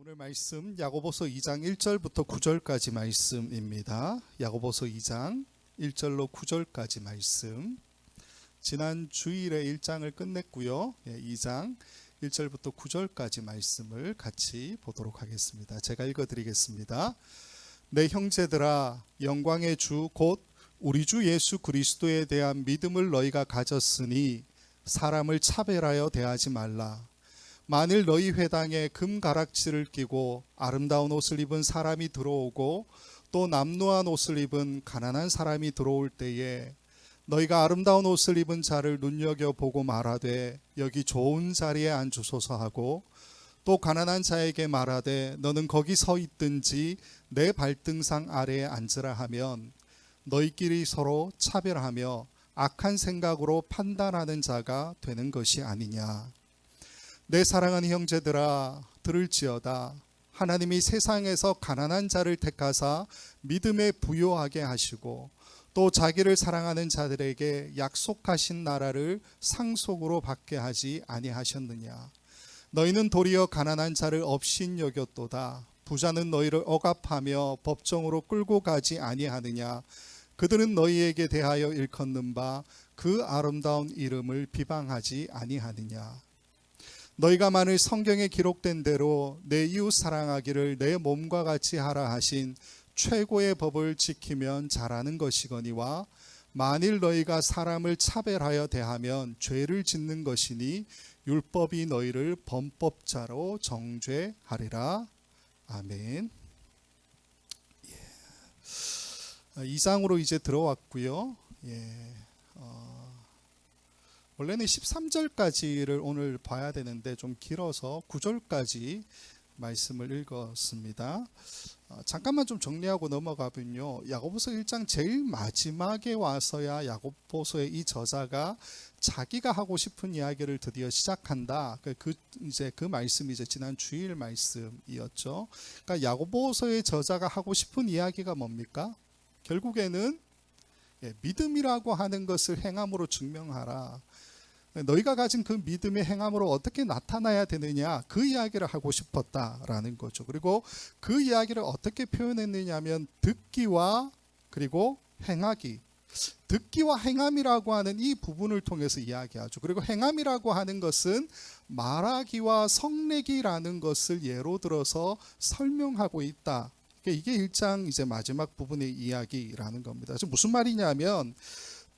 오늘 말씀 야고보서 2장 1절부터 9절까지 말씀입니다. 야고보서 2장 1절로 9절까지 말씀. 지난 주일에 1장을 끝냈고요. 2장 1절부터 9절까지 말씀을 같이 보도록 하겠습니다. 제가 읽어드리겠습니다. 내 형제들아, 영광의 주 곧 우리 주 예수 그리스도에 대한 믿음을 너희가 가졌으니 사람을 차별하여 대하지 말라. 만일 너희 회당에 금가락지를 끼고 아름다운 옷을 입은 사람이 들어오고 또 남루한 옷을 입은 가난한 사람이 들어올 때에 너희가 아름다운 옷을 입은 자를 눈여겨보고 말하되 여기 좋은 자리에 앉으소서 하고 또 가난한 자에게 말하되 너는 거기 서 있든지 내 발등상 아래에 앉으라 하면 너희끼리 서로 차별하며 악한 생각으로 판단하는 자가 되는 것이 아니냐. 내 사랑하는 형제들아, 들을지어다. 하나님이 세상에서 가난한 자를 택하사 믿음에 부요하게 하시고 또 자기를 사랑하는 자들에게 약속하신 나라를 상속으로 받게 하지 아니하셨느냐. 너희는 도리어 가난한 자를 업신 여겼도다. 부자는 너희를 억압하며 법정으로 끌고 가지 아니하느냐. 그들은 너희에게 대하여 일컫는 바 그 아름다운 이름을 비방하지 아니하느냐. 너희가 만일 성경에 기록된 대로 내 이웃 사랑하기를 내 몸과 같이 하라 하신 최고의 법을 지키면 잘하는 것이거니와 만일 너희가 사람을 차별하여 대하면 죄를 짓는 것이니 율법이 너희를 범법자로 정죄하리라. 아멘. 2장으로 이제 들어왔고요. 원래는 13절까지를 오늘 봐야 되는데 좀 길어서 9절까지 말씀을 읽었습니다. 잠깐만 좀 정리하고 넘어가면요. 야고보서 1장 제일 마지막에 와서야 야고보서의 이 저자가 자기가 하고 싶은 이야기를 드디어 시작한다. 그 말씀이 이제 지난 주일 말씀이었죠. 그러니까 야고보서의 저자가 하고 싶은 이야기가 뭡니까? 결국에는 믿음이라고 하는 것을 행함으로 증명하라. 너희가 가진 그 믿음의 행함으로 어떻게 나타나야 되느냐, 그 이야기를 하고 싶었다라는 거죠. 그리고 그 이야기를 어떻게 표현했느냐 하면 듣기와 그리고 행하기, 듣기와 행함이라고 하는 이 부분을 통해서 이야기하죠. 그리고 행함이라고 하는 것은 말하기와 성내기라는 것을 예로 들어서 설명하고 있다. 이게 1장 이제 마지막 부분의 이야기라는 겁니다. 무슨 말이냐면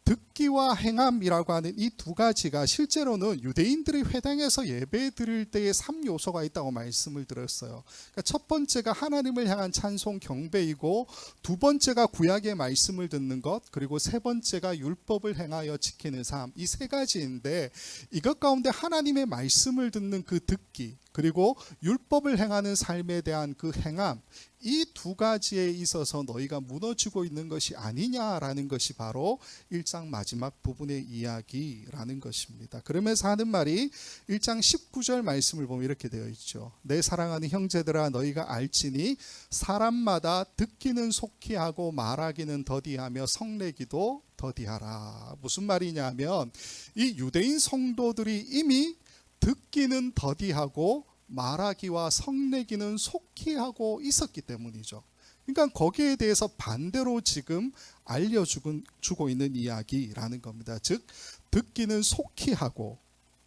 듣기와 행함이라고 하는 이 두 가지가 실제로는 유대인들의 회당에서 예배 드릴 때의 3요소가 있다고 말씀을 드렸어요. 그러니까 첫 번째가 하나님을 향한 찬송 경배이고, 두 번째가 구약의 말씀을 듣는 것, 그리고 세 번째가 율법을 행하여 지키는 삶, 이 세 가지인데 이것 가운데 하나님의 말씀을 듣는 그 듣기, 그리고 율법을 행하는 삶에 대한 그 행함, 이 두 가지에 있어서 너희가 무너지고 있는 것이 아니냐라는 것이 바로 1장 마지막 부분의 이야기라는 것입니다. 그러면서 하는 말이 1장 19절 말씀을 보면 이렇게 되어 있죠. 내 사랑하는 형제들아, 너희가 알지니 사람마다 듣기는 속히 하고 말하기는 더디하며 성내기도 더디하라. 무슨 말이냐면 이 유대인 성도들이 이미 듣기는 더디하고 말하기와 성내기는 속히 하고 있었기 때문이죠. 그러니까 거기에 대해서 반대로 지금 알려주고 있는 이야기라는 겁니다. 즉 듣기는 속히 하고,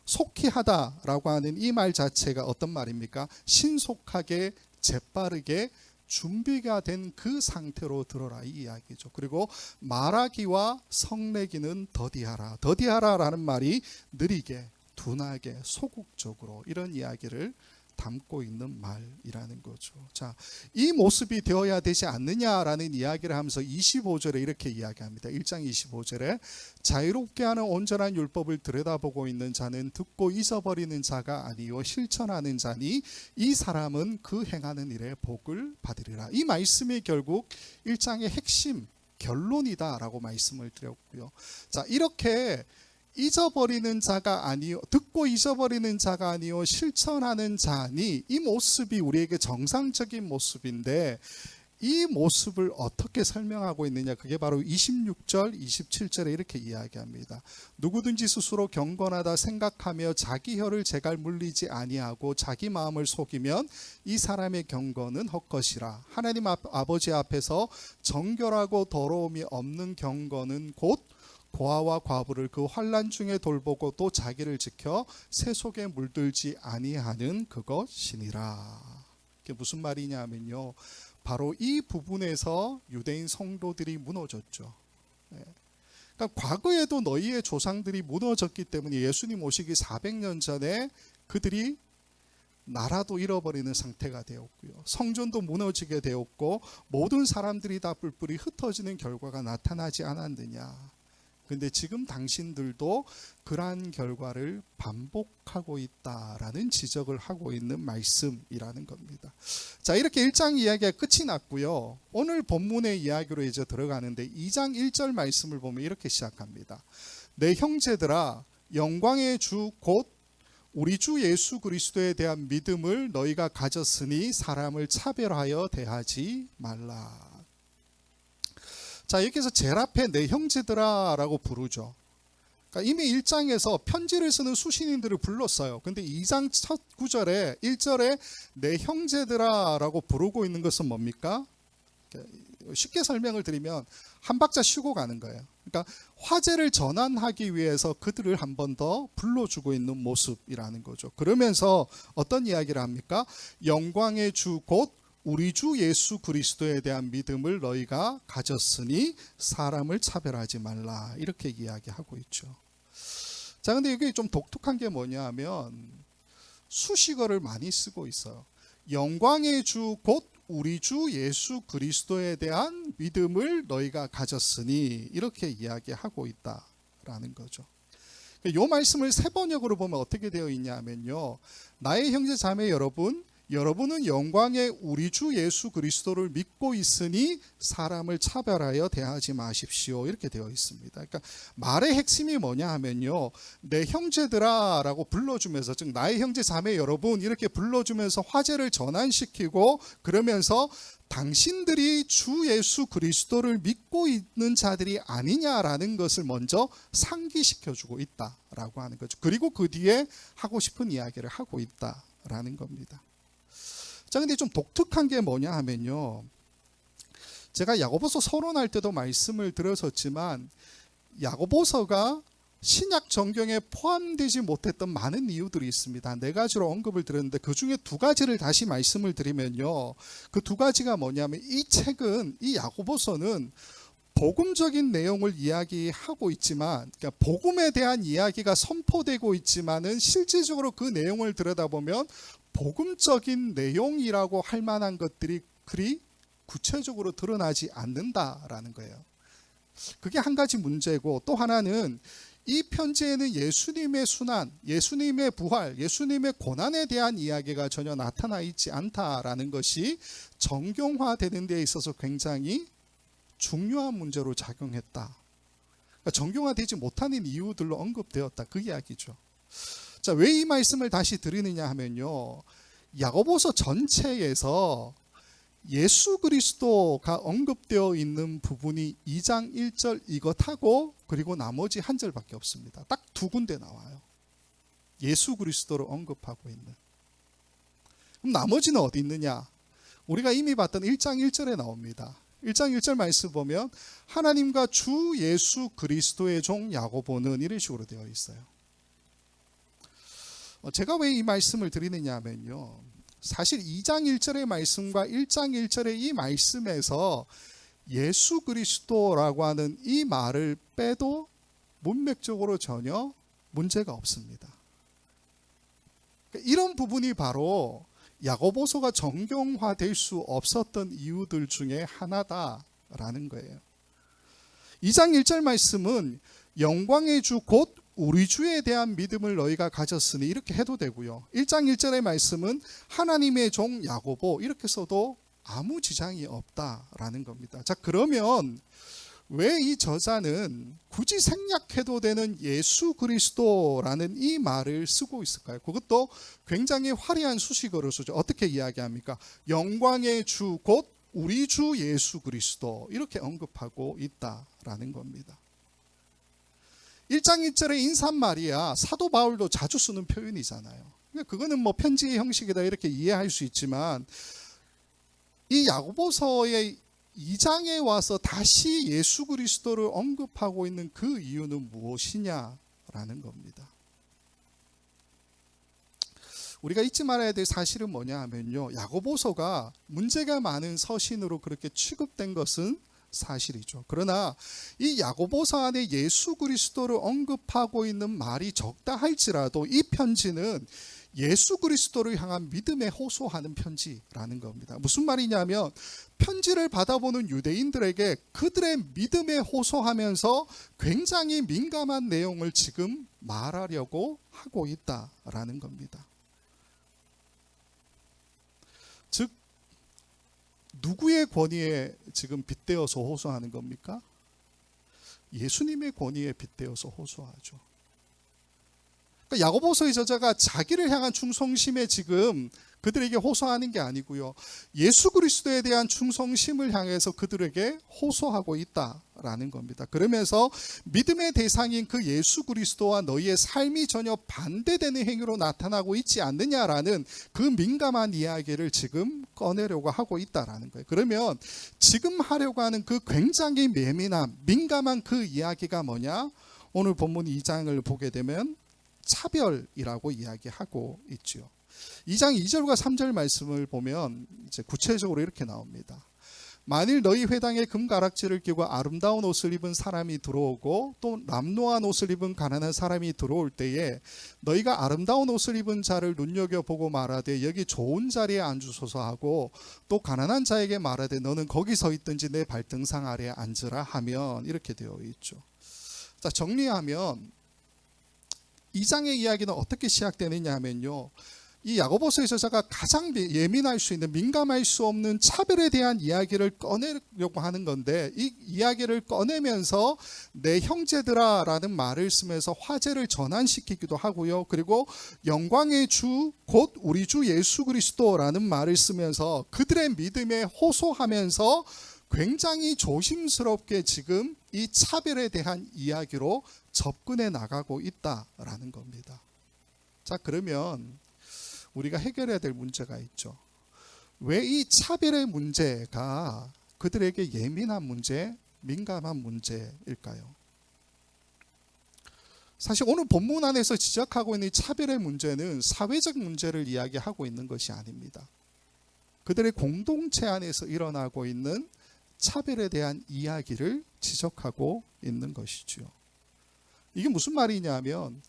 속히 하다라고 하는 이 말 자체가 어떤 말입니까? 신속하게 재빠르게 준비가 된 그 상태로 들어라, 이 이야기죠. 그리고 말하기와 성내기는 더디하라. 더디하라라는 말이 느리게, 둔하게, 소극적으로, 이런 이야기를 담고 있는 말이라는 거죠. 자, 이 모습이 되어야 되지 않느냐라는 이야기를 하면서 25절에 이렇게 이야기합니다. 1장 25절에 자유롭게 하는 온전한 율법을 들여다보고 있는 자는 듣고 잊어버리는 자가 아니요 실천하는 자니 이 사람은 그 행하는 일에 복을 받으리라. 이 말씀이 결국 1장의 핵심 결론이다라고 말씀을 드렸고요. 자, 이렇게 잊어버리는 자가 아니요, 듣고 잊어버리는 자가 아니요 실천하는 자니, 이 모습이 우리에게 정상적인 모습인데 이 모습을 어떻게 설명하고 있느냐, 그게 바로 26절 27절에 이렇게 이야기합니다. 누구든지 스스로 경건하다 생각하며 자기 혀를 제갈 물리지 아니하고 자기 마음을 속이면 이 사람의 경건은 헛것이라. 하나님 아버지 앞에서 정결하고 더러움이 없는 경건은 곧 고아와 과부를 그 환난 중에 돌보고 또 자기를 지켜 새 속에 물들지 아니하는 그것이니라. 이게 무슨 말이냐 하면요, 바로 이 부분에서 유대인 성도들이 무너졌죠. 그러니까 과거에도 너희의 조상들이 무너졌기 때문에 예수님 오시기 400년 전에 그들이 나라도 잃어버리는 상태가 되었고요, 성전도 무너지게 되었고, 모든 사람들이 다 뿔뿔이 흩어지는 결과가 나타나지 않았느냐. 근데 지금 당신들도 그러한 결과를 반복하고 있다라는 지적을 하고 있는 말씀이라는 겁니다. 자, 이렇게 1장 이야기가 끝이 났고요. 오늘 본문의 이야기로 이제 들어가는데 2장 1절 말씀을 보면 이렇게 시작합니다. 내 형제들아, 영광의 주 곧 우리 주 예수 그리스도에 대한 믿음을 너희가 가졌으니 사람을 차별하여 대하지 말라. 자, 여기서 제일 앞에 내 형제들아 라고 부르죠. 그러니까 이미 1장에서 편지를 쓰는 수신인들을 불렀어요. 근데 2장 첫 구절에 1절에 내 형제들아 라고 부르고 있는 것은 뭡니까? 쉽게 설명을 드리면 한 박자 쉬고 가는 거예요. 그러니까 화제를 전환하기 위해서 그들을 한 번 더 불러주고 있는 모습이라는 거죠. 그러면서 어떤 이야기를 합니까? 영광의 주 곧 우리 주 예수 그리스도에 대한 믿음을 너희가 가졌으니 사람을 차별하지 말라, 이렇게 이야기하고 있죠. 자, 근데 이게 좀 독특한 게 뭐냐 하면 수식어를 많이 쓰고 있어요. 영광의 주 곧 우리 주 예수 그리스도에 대한 믿음을 너희가 가졌으니, 이렇게 이야기하고 있다라는 거죠. 이 말씀을 세번역으로 보면 어떻게 되어 있냐면요, 나의 형제 자매 여러분, 여러분은 영광의 우리 주 예수 그리스도를 믿고 있으니 사람을 차별하여 대하지 마십시오, 이렇게 되어 있습니다. 그러니까 말의 핵심이 뭐냐 하면요, 내 형제들아 라고 불러주면서, 즉 나의 형제 자매 여러분 이렇게 불러주면서 화제를 전환시키고, 그러면서 당신들이 주 예수 그리스도를 믿고 있는 자들이 아니냐라는 것을 먼저 상기시켜주고 있다라고 하는 거죠. 그리고 그 뒤에 하고 싶은 이야기를 하고 있다라는 겁니다. 자, 근데 좀 독특한 게 뭐냐 하면요, 제가 야고보서 서론할 때도 말씀을 드렸었지만 야고보서가 신약 정경에 포함되지 못했던 많은 이유들이 있습니다. 4가지로 언급을 드렸는데 그 중에 2가지를 다시 말씀을 드리면요, 그 2가지가 뭐냐면, 이 책은, 이 야고보서는 복음적인 내용을 이야기하고 있지만, 그러니까 복음에 대한 이야기가 선포되고 있지만은 실질적으로 그 내용을 들여다보면 복음적인 내용이라고 할 만한 것들이 그리 구체적으로 드러나지 않는다라는 거예요. 그게 한 가지 문제고, 또 하나는 이 편지에는 예수님의 순환, 예수님의 부활, 예수님의 고난에 대한 이야기가 전혀 나타나 있지 않다라는 것이 정경화되는 데 있어서 굉장히 중요한 문제로 작용했다. 그러니까 정경화되지 못하는 이유들로 언급되었다, 그 이야기죠. 자, 왜 이 말씀을 다시 드리느냐 하면요, 야고보서 전체에서 예수 그리스도가 언급되어 있는 부분이 2장 1절 이것하고 그리고 나머지 한 절밖에 없습니다. 딱 2군데 나와요. 예수 그리스도를 언급하고 있는. 그럼 나머지는 어디 있느냐? 우리가 이미 봤던 1장 1절에 나옵니다. 1장 1절 말씀 보면 하나님과 주 예수 그리스도의 종 야고보는 이런 식으로 되어 있어요. 제가 왜 이 말씀을 드리느냐 하면요, 사실 2장 1절의 말씀과 1장 1절의 이 말씀에서 예수 그리스도라고 하는 이 말을 빼도 문맥적으로 전혀 문제가 없습니다. 이런 부분이 바로 야고보서가 정경화될 수 없었던 이유들 중에 하나다라는 거예요. 2장 1절 말씀은 영광의 주 곧 우리 주에 대한 믿음을 너희가 가졌으니, 이렇게 해도 되고요. 1장 1절의 말씀은 하나님의 종 야고보, 이렇게 써도 아무 지장이 없다라는 겁니다. 자, 그러면 왜 이 저자는 굳이 생략해도 되는 예수 그리스도라는 이 말을 쓰고 있을까요? 그것도 굉장히 화려한 수식어를 쓰죠. 어떻게 이야기합니까? 영광의 주 곧 우리 주 예수 그리스도 이렇게 언급하고 있다라는 겁니다. 1장 1절의 인사말이야 사도 바울도 자주 쓰는 표현이잖아요. 그거는 뭐 편지의 형식이다 이렇게 이해할 수 있지만 이 야고보서의 2장에 와서 다시 예수 그리스도를 언급하고 있는 그 이유는 무엇이냐라는 겁니다. 우리가 잊지 말아야 될 사실은 뭐냐 하면요, 야고보서가 문제가 많은 서신으로 그렇게 취급된 것은 사실이죠. 그러나 이 야고보서 안에 예수 그리스도를 언급하고 있는 말이 적다 할지라도 이 편지는 예수 그리스도를 향한 믿음에 호소하는 편지라는 겁니다. 무슨 말이냐면 편지를 받아보는 유대인들에게 그들의 믿음에 호소하면서 굉장히 민감한 내용을 지금 말하려고 하고 있다라는 겁니다. 즉 누구의 권위에 지금 빗대어서 호소하는 겁니까? 예수님의 권위에 빗대어서 호소하죠. 그러니까 야고보서의 저자가 자기를 향한 충성심에 지금 그들에게 호소하는 게 아니고요, 예수 그리스도에 대한 충성심을 향해서 그들에게 호소하고 있다라는 겁니다. 그러면서 믿음의 대상인 그 예수 그리스도와 너희의 삶이 전혀 반대되는 행위로 나타나고 있지 않느냐라는 그 민감한 이야기를 지금 꺼내려고 하고 있다라는 거예요. 그러면 지금 하려고 하는 그 굉장히 예민한 민감한 그 이야기가 뭐냐? 오늘 본문 2장을 보게 되면 차별이라고 이야기하고 있죠. 2장 2절과 3절 말씀을 보면 이제 구체적으로 이렇게 나옵니다. 만일 너희 회당에 금가락지를 끼고 아름다운 옷을 입은 사람이 들어오고 또 남노한 옷을 입은 가난한 사람이 들어올 때에 너희가 아름다운 옷을 입은 자를 눈여겨보고 말하되 여기 좋은 자리에 앉으소서 하고 또 가난한 자에게 말하되 너는 거기 서 있든지 내 발등상 아래에 앉으라 하면 이렇게 되어 있죠. 자, 정리하면 2장의 이야기는 어떻게 시작되느냐 하면요, 이 야고보서의 저자가 가장 예민할 수 있는, 민감할 수 없는 차별에 대한 이야기를 꺼내려고 하는 건데, 이 이야기를 꺼내면서 내 형제들아 라는 말을 쓰면서 화제를 전환시키기도 하고요, 그리고 영광의 주 곧 우리 주 예수 그리스도라는 말을 쓰면서 그들의 믿음에 호소하면서 굉장히 조심스럽게 지금 이 차별에 대한 이야기로 접근해 나가고 있다라는 겁니다. 자, 그러면 우리가 해결해야 될 문제가 있죠. 왜 이 차별의 문제가 그들에게 예민한 문제, 민감한 문제일까요? 사실 오늘 본문 안에서 지적하고 있는 이 차별의 문제는 사회적 문제를 이야기하고 있는 것이 아닙니다. 그들의 공동체 안에서 일어나고 있는 차별에 대한 이야기를 지적하고 있는 것이죠. 이게 무슨 말이냐면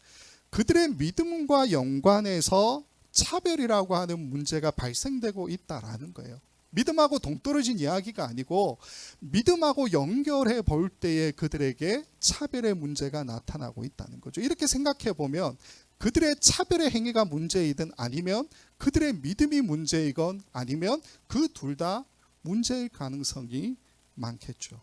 그들의 믿음과 연관해서 차별이라고 하는 문제가 발생되고 있다라는 거예요. 믿음하고 동떨어진 이야기가 아니고 믿음하고 연결해 볼 때에 그들에게 차별의 문제가 나타나고 있다는 거죠. 이렇게 생각해 보면 그들의 차별의 행위가 문제이든 아니면 그들의 믿음이 문제이건 아니면 그 둘 다 문제일 가능성이 많겠죠.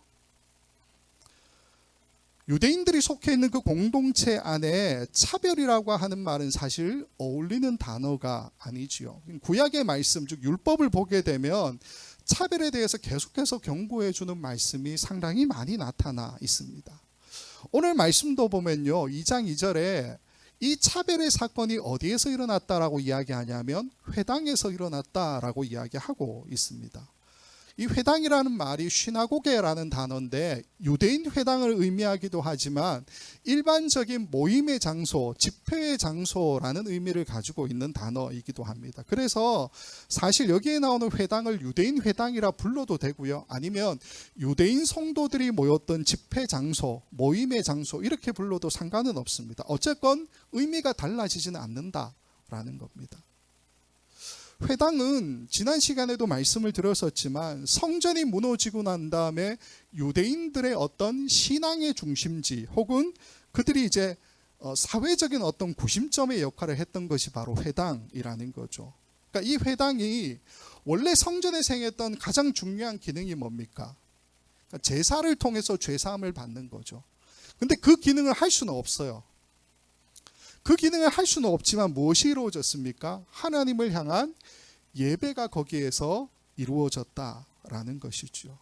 유대인들이 속해 있는 그 공동체 안에 차별이라고 하는 말은 사실 어울리는 단어가 아니지요. 구약의 말씀, 즉 율법을 보게 되면 차별에 대해서 계속해서 경고해 주는 말씀이 상당히 많이 나타나 있습니다. 오늘 말씀도 보면요, 2장 2절에 이 차별의 사건이 어디에서 일어났다라고 이야기하냐면 회당에서 일어났다라고 이야기하고 있습니다. 이 회당이라는 말이 시나고게라는 단어인데 유대인 회당을 의미하기도 하지만 일반적인 모임의 장소, 집회의 장소라는 의미를 가지고 있는 단어이기도 합니다. 그래서 사실 여기에 나오는 회당을 유대인 회당이라 불러도 되고요, 아니면 유대인 성도들이 모였던 집회 장소, 모임의 장소 이렇게 불러도 상관은 없습니다. 어쨌건 의미가 달라지지는 않는다라는 겁니다. 회당은 지난 시간에도 말씀을 드렸었지만 성전이 무너지고 난 다음에 유대인들의 어떤 신앙의 중심지 혹은 그들이 이제 사회적인 어떤 구심점의 역할을 했던 것이 바로 회당이라는 거죠. 그러니까 이 회당이 원래 성전에 행했던 가장 중요한 기능이 뭡니까? 그러니까 제사를 통해서 죄사함을 받는 거죠. 근데 그 기능을 할 수는 없어요. 그 기능을 할 수는 없지만 무엇이 이루어졌습니까? 하나님을 향한 예배가 거기에서 이루어졌다 있다라는 것이죠.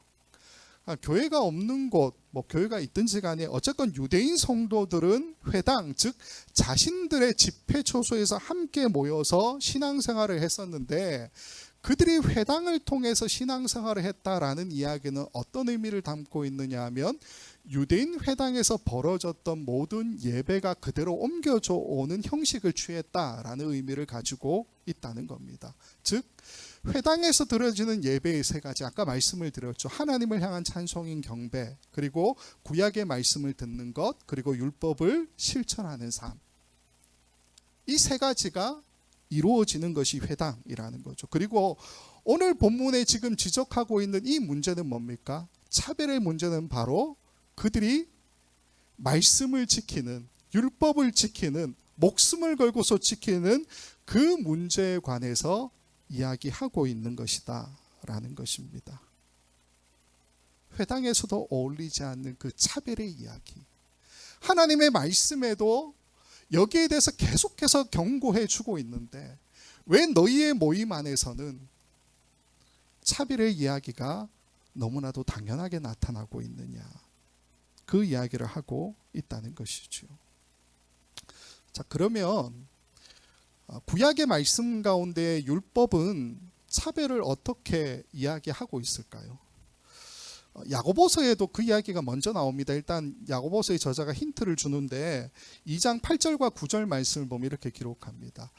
교회가 없는 곳, 교회가 있든지 간에 어쨌건 유대인 성도들은 회당, 즉 자신들의 집회 초소에서 함께 모여서 신앙생활을 했었는데, 그들이 회당을 통해서 신앙생활을 했다라는 이야기는 어떤 의미를 담고 있느냐 하면, 유대인 회당에서 벌어졌던 모든 예배가 그대로 옮겨져 오는 형식을 취했다라는 의미를 가지고 있다는 겁니다. 즉 회당에서 드려지는 예배의 세 가지, 아까 말씀을 드렸죠. 하나님을 향한 찬송인 경배, 그리고 구약의 말씀을 듣는 것, 그리고 율법을 실천하는 삶. 이 세 가지가 이루어지는 것이 회당이라는 거죠. 그리고 오늘 본문에 지금 지적하고 있는 이 문제는 뭡니까? 차별의 문제는 바로 그들이 말씀을 지키는, 율법을 지키는, 목숨을 걸고서 지키는 그 문제에 관해서 이야기하고 있는 것이다 라는 것입니다. 회당에서도 어울리지 않는 그 차별의 이야기, 하나님의 말씀에도 여기에 대해서 계속해서 경고해 주고 있는데, 왜 너희의 모임 안에서는 차별의 이야기가 너무나도 당연하게 나타나고 있느냐, 그 이야기를 하고 있다는 것이죠. 자, 그러면 구약의 말씀 가운데 율법은 차별을 어떻게 이야기하고 있을까요? 야고보서에도 그 이야기가 먼저 나옵니다. 일단 야고보서의 저자가 힌트를 주는데 2장 8절과 9절 말씀을 보면 이렇게 기록합니다.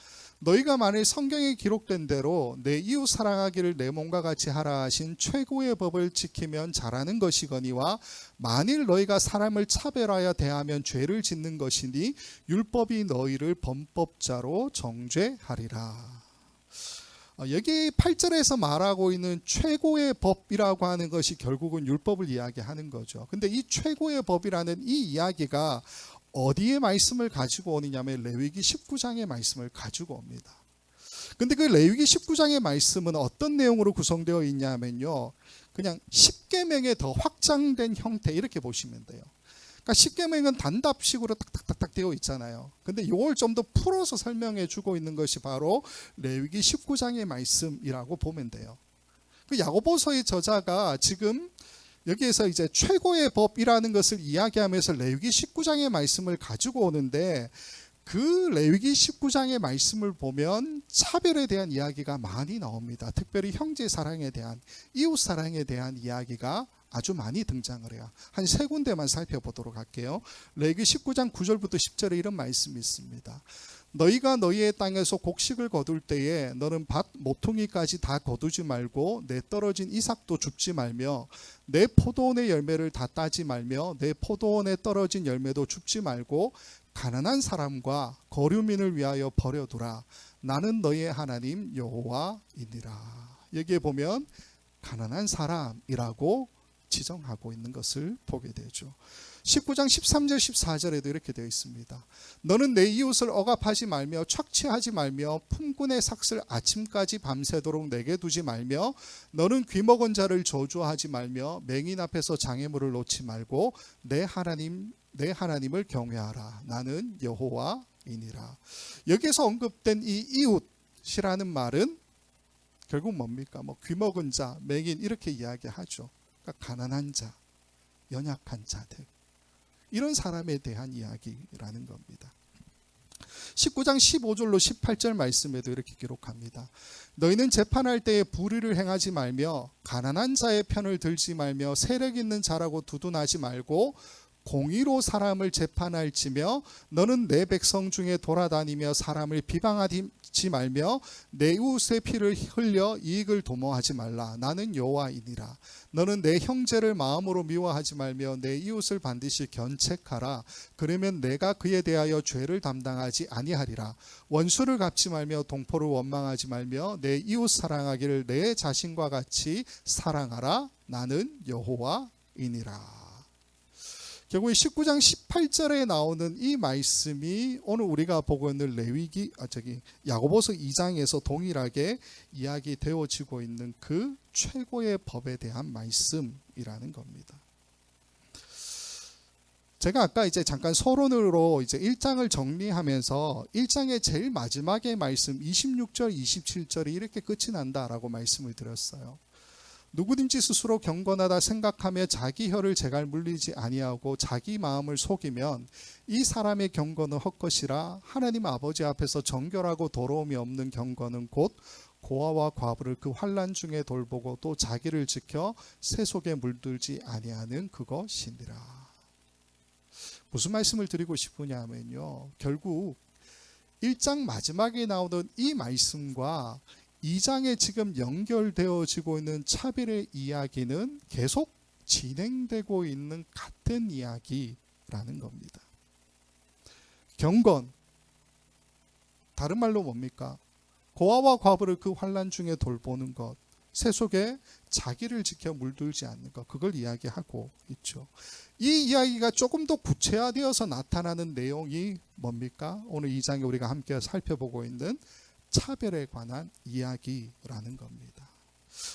너희가 만일 성경에 기록된 대로 내 이웃 사랑하기를 내 몸과 같이 하라 하신 최고의 법을 지키면 잘하는 것이거니와, 만일 너희가 사람을 차별하여 대하면 죄를 짓는 것이니 율법이 너희를 범법자로 정죄하리라. 여기 8절에서 말하고 있는 최고의 법이라고 하는 것이 결국은 율법을 이야기하는 거죠. 근데 이 최고의 법이라는 이 이야기가 어디에 말씀을 가지고 오느냐면 레위기 19장의 말씀을 가지고 옵니다. 근데 그 레위기 19장의 말씀은 어떤 내용으로 구성되어 있냐면요, 그냥 10계명의 더 확장된 형태, 이렇게 보시면 돼요. 그러니까 10계명은 단답식으로 딱딱딱딱 되어 있잖아요. 근데 이걸 좀 더 풀어서 설명해 주고 있는 것이 바로 레위기 19장의 말씀이라고 보면 돼요. 그 야고보서의 저자가 지금 여기에서 이제 최고의 법이라는 것을 이야기하면서 레위기 19장의 말씀을 가지고 오는데, 그 레위기 19장의 말씀을 보면 차별에 대한 이야기가 많이 나옵니다. 특별히 형제 사랑에 대한, 이웃 사랑에 대한 이야기가 아주 많이 등장을 해요. 한 세 군데만 살펴보도록 할게요. 레위기 19장 9절부터 10절에 이런 말씀이 있습니다. 너희가 너희의 땅에서 곡식을 거둘 때에 너는 밭 모퉁이까지 다 거두지 말고 내 떨어진 이삭도 줍지 말며 내 포도원의 열매를 다 따지 말며 내 포도원에 떨어진 열매도 줍지 말고 가난한 사람과 거류민을 위하여 버려두라. 나는 너희의 하나님 여호와이니라. 여기에 보면 가난한 사람이라고 지정하고 있는 것을 보게 되죠. 19장 13절 14절에도 이렇게 되어 있습니다. 너는 내 이웃을 억압하지 말며 착취하지 말며 품꾼의 삭슬 아침까지 밤새도록 내게 두지 말며 너는 귀먹은 자를 저주하지 말며 맹인 앞에서 장애물을 놓지 말고 내 하나님을 경외하라. 나는 여호와이니라. 여기서 언급된 이 이웃이라는 말은 결국 뭡니까? 귀먹은 자, 맹인 이렇게 이야기하죠. 그러니까 가난한 자, 연약한 자들, 이런 사람에 대한 이야기라는 겁니다. 19장 15절로 18절 말씀에도 이렇게 기록합니다. 너희는 재판할 때에 불의를 행하지 말며 가난한 자의 편을 들지 말며 세력 있는 자라고 두둔하지 말고 공의로 사람을 재판할지며 너는 내 백성 중에 돌아다니며 사람을 비방하지 말며 내 이웃의 피를 흘려 이익을 도모하지 말라. 나는 여호와이니라. 너는 내 형제를 마음으로 미워하지 말며 내 이웃을 반드시 견책하라. 그러면 내가 그에 대하여 죄를 담당하지 아니하리라. 원수를 갚지 말며 동포를 원망하지 말며 내 이웃 사랑하기를 내 자신과 같이 사랑하라. 나는 여호와이니라. 결국 19장 18절에 나오는 이 말씀이 오늘 우리가 보고 있는 야고보서 2장에서 동일하게 이야기되어지고 있는 그 최고의 법에 대한 말씀이라는 겁니다. 제가 아까 잠깐 서론으로 1장을 정리하면서 1장의 제일 마지막의 말씀 26절, 27절이 이렇게 끝이 난다라고 말씀을 드렸어요. 누구든지 스스로 경건하다 생각하며 자기 혀를 제갈 물리지 아니하고 자기 마음을 속이면 이 사람의 경건은 헛것이라. 하나님 아버지 앞에서 정결하고 더러움이 없는 경건은 곧 고아와 과부를 그 환난 중에 돌보고 또 자기를 지켜 새 속에 물들지 아니하는 그것이니라. 무슨 말씀을 드리고 싶으냐면요, 결국 1장 마지막에 나오던 이 말씀과 2장에 지금 연결되어지고 있는 차별의 이야기는 계속 진행되고 있는 같은 이야기라는 겁니다. 경건, 다른 말로 뭡니까? 고아와 과부를 그 환난 중에 돌보는 것, 새 속에 자기를 지켜 물들지 않는 것, 그걸 이야기하고 있죠. 이 이야기가 조금 더 구체화되어서 나타나는 내용이 뭡니까? 오늘 2장에 우리가 함께 살펴보고 있는 차별에 관한 이야기라는 겁니다.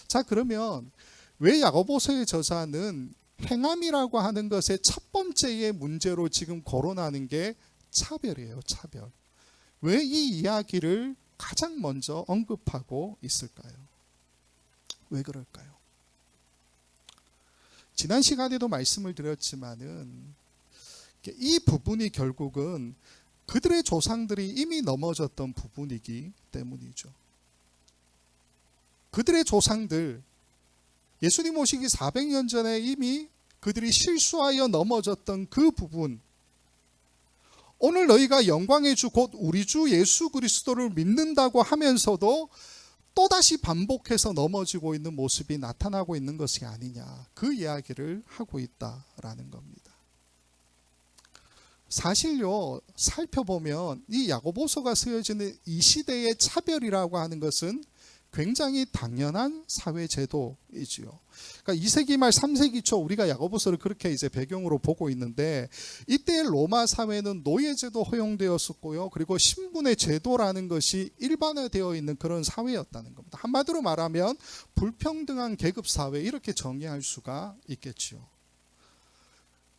자, 그러면 왜 야고보서의 저자는 행함이라고 하는 것의 첫 번째의 문제로 지금 거론하는 게 차별이에요, 차별. 왜 이 이야기를 가장 먼저 언급하고 있을까요? 왜 그럴까요? 지난 시간에도 말씀을 드렸지만은 이 부분이 결국은 그들의 조상들이 이미 넘어졌던 부분이기 때문이죠. 그들의 조상들, 예수님 오시기 400년 전에 이미 그들이 실수하여 넘어졌던 그 부분, 오늘 너희가 영광의 주 곧 우리 주 예수 그리스도를 믿는다고 하면서도 또다시 반복해서 넘어지고 있는 모습이 나타나고 있는 것이 아니냐, 그 이야기를 하고 있다라는 겁니다. 사실요, 살펴보면 이 야고보서가 쓰여지는 이 시대의 차별이라고 하는 것은 굉장히 당연한 사회 제도이지요. 그러니까 2세기 말 3세기 초 우리가 야고보서를 그렇게 이제 배경으로 보고 있는데, 이때 로마 사회는 노예제도 허용되었었고요. 그리고 신분의 제도라는 것이 일반화되어 있는 그런 사회였다는 겁니다. 한마디로 말하면 불평등한 계급 사회, 이렇게 정의할 수가 있겠지요.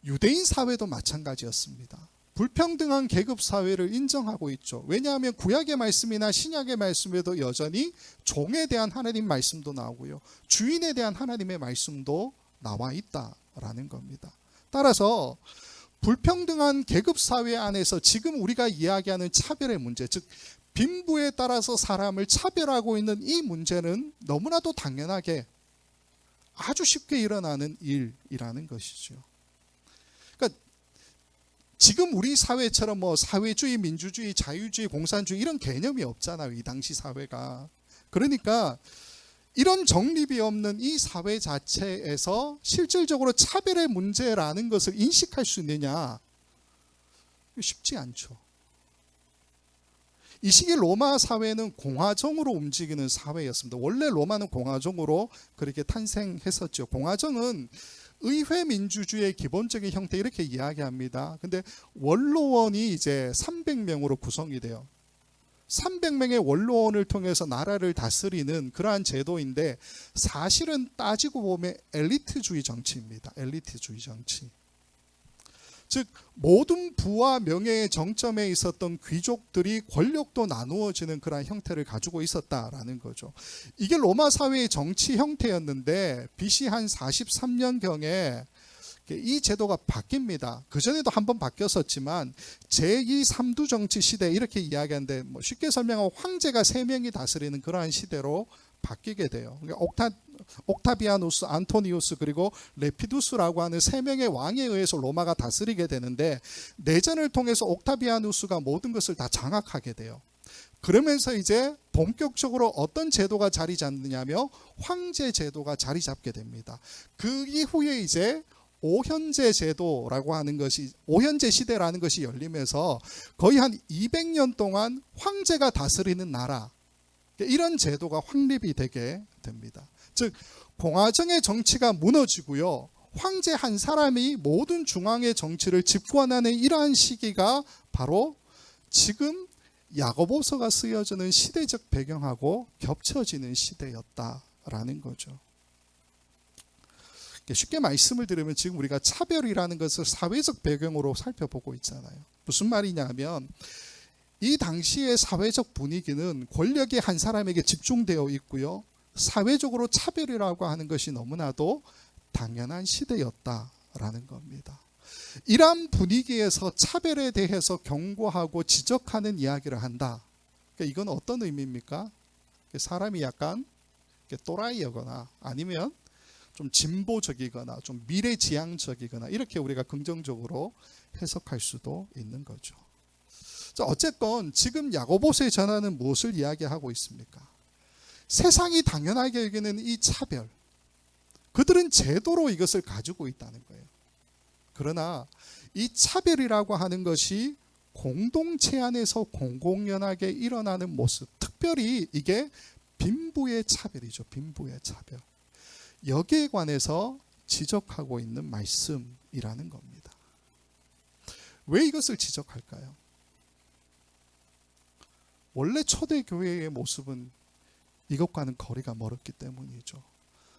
유대인 사회도 마찬가지였습니다. 불평등한 계급 사회를 인정하고 있죠. 왜냐하면 구약의 말씀이나 신약의 말씀에도 여전히 종에 대한 하나님 말씀도 나오고요, 주인에 대한 하나님의 말씀도 나와 있다라는 겁니다. 따라서 불평등한 계급 사회 안에서 지금 우리가 이야기하는 차별의 문제, 즉 빈부에 따라서 사람을 차별하고 있는 이 문제는 너무나도 당연하게 아주 쉽게 일어나는 일이라는 것이죠. 그러니까 지금 우리 사회처럼 뭐 사회주의, 민주주의, 자유주의, 공산주의 이런 개념이 없잖아요, 이 당시 사회가. 그러니까 이런 정립이 없는 이 사회 자체에서 실질적으로 차별의 문제라는 것을 인식할 수 있느냐, 쉽지 않죠. 이 시기 로마 사회는 공화정으로 움직이는 사회였습니다. 원래 로마는 공화정으로 그렇게 탄생했었죠. 공화정은 의회 민주주의의 기본적인 형태, 이렇게 이야기합니다. 근데 원로원이 이제 300명으로 구성이 돼요. 300명의 원로원을 통해서 나라를 다스리는 그러한 제도인데, 사실은 따지고 보면 엘리트주의 정치입니다. 엘리트주의 정치. 즉 모든 부와 명예의 정점에 있었던 귀족들이 권력도 나누어지는 그런 형태를 가지고 있었다라는 거죠. 이게 로마 사회의 정치 형태였는데 BC 한 43년경에 이 제도가 바뀝니다. 그전에도 한번 바뀌었었지만 제2 삼두 정치 시대, 이렇게 이야기하는데 뭐 쉽게 설명하면 황제가 3명이 다스리는 그러한 시대로 바뀌게 돼요. 그러니까 옥타비아누스, 안토니우스, 그리고 레피두스라고 하는 3명의 왕에 의해서 로마가 다스리게 되는데, 내전을 통해서 옥타비아누스가 모든 것을 다 장악하게 돼요. 그러면서 이제 본격적으로 어떤 제도가 자리 잡느냐며 황제 제도가 자리 잡게 됩니다. 그 이후에 이제 오현제 제도라고 하는 것이, 오현제 시대라는 것이 열리면서 거의 한 200년 동안 황제가 다스리는 나라, 이런 제도가 확립이 되게 됩니다. 즉 공화정의 정치가 무너지고요, 황제 한 사람이 모든 중앙의 정치를 집권하는 이러한 시기가 바로 지금 야고보서가 쓰여지는 시대적 배경하고 겹쳐지는 시대였다라는 거죠. 쉽게 말씀을 드리면 지금 우리가 차별이라는 것을 사회적 배경으로 살펴보고 있잖아요. 무슨 말이냐면 이 당시의 사회적 분위기는 권력이 한 사람에게 집중되어 있고요, 사회적으로 차별이라고 하는 것이 너무나도 당연한 시대였다라는 겁니다. 이러한 분위기에서 차별에 대해서 경고하고 지적하는 이야기를 한다. 그러니까 이건 어떤 의미입니까? 사람이 약간 또라이거나 아니면 좀 진보적이거나 좀 미래지향적이거나 이렇게 우리가 긍정적으로 해석할 수도 있는 거죠. 자, 어쨌건 지금 야고보서의 전하는 무엇을 이야기하고 있습니까? 세상이 당연하게 여기는 이 차별, 그들은 제도로 이것을 가지고 있다는 거예요. 그러나 이 차별이라고 하는 것이 공동체 안에서 공공연하게 일어나는 모습, 특별히 이게 빈부의 차별이죠. 빈부의 차별. 여기에 관해서 지적하고 있는 말씀이라는 겁니다. 왜 이것을 지적할까요? 원래 초대교회의 모습은 이것과는 거리가 멀었기 때문이죠.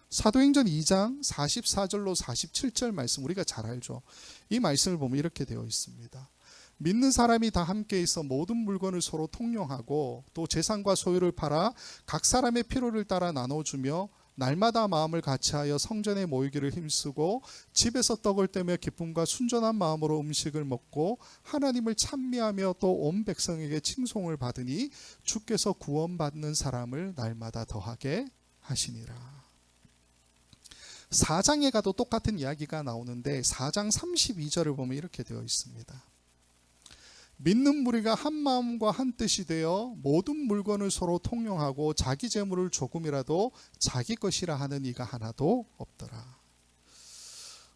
사도행전 2장 44절로 47절 말씀 우리가 잘 알죠. 이 말씀을 보면 이렇게 되어 있습니다. 믿는 사람이 다 함께 있어 모든 물건을 서로 통용하고 또 재산과 소유를 팔아 각 사람의 필요를 따라 나눠주며 날마다 마음을 같이하여 성전에 모이기를 힘쓰고 집에서 떡을 떼며 기쁨과 순전한 마음으로 음식을 먹고 하나님을 찬미하며 또 온 백성에게 칭송을 받으니 주께서 구원받는 사람을 날마다 더하게 하시니라. 4장에 가도 똑같은 이야기가 나오는데 4장 32절을 보면 이렇게 되어 있습니다. 믿는 무리가 한 마음과 한 뜻이 되어 모든 물건을 서로 통용하고 자기 재물을 조금이라도 자기 것이라 하는 이가 하나도 없더라.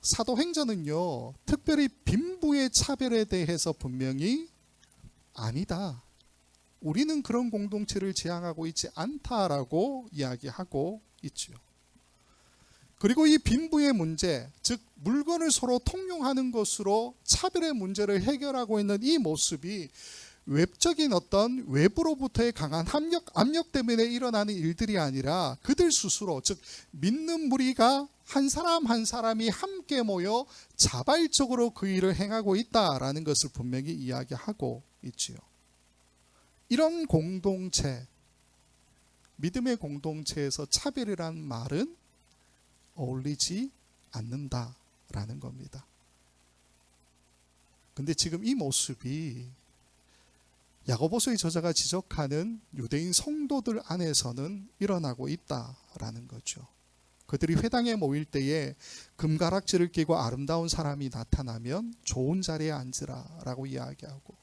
사도행전은요, 특별히 빈부의 차별에 대해서 분명히 아니다, 우리는 그런 공동체를 지향하고 있지 않다라고 이야기하고 있죠. 그리고 이 빈부의 문제, 즉 물건을 서로 통용하는 것으로 차별의 문제를 해결하고 있는 이 모습이 외적인 어떤 외부로부터의 강한 압력 때문에 일어나는 일들이 아니라 그들 스스로, 즉 믿는 무리가 한 사람 한 사람이 함께 모여 자발적으로 그 일을 행하고 있다라는 것을 분명히 이야기하고 있지요. 이런 공동체, 믿음의 공동체에서 차별이란 말은 어울리지 않는다라는 겁니다. 근데 지금 이 모습이 야고보서의 저자가 지적하는 유대인 성도들 안에서는 일어나고 있다라는 거죠. 그들이 회당에 모일 때에 금가락지를 끼고 아름다운 사람이 나타나면 좋은 자리에 앉으라라고 이야기하고,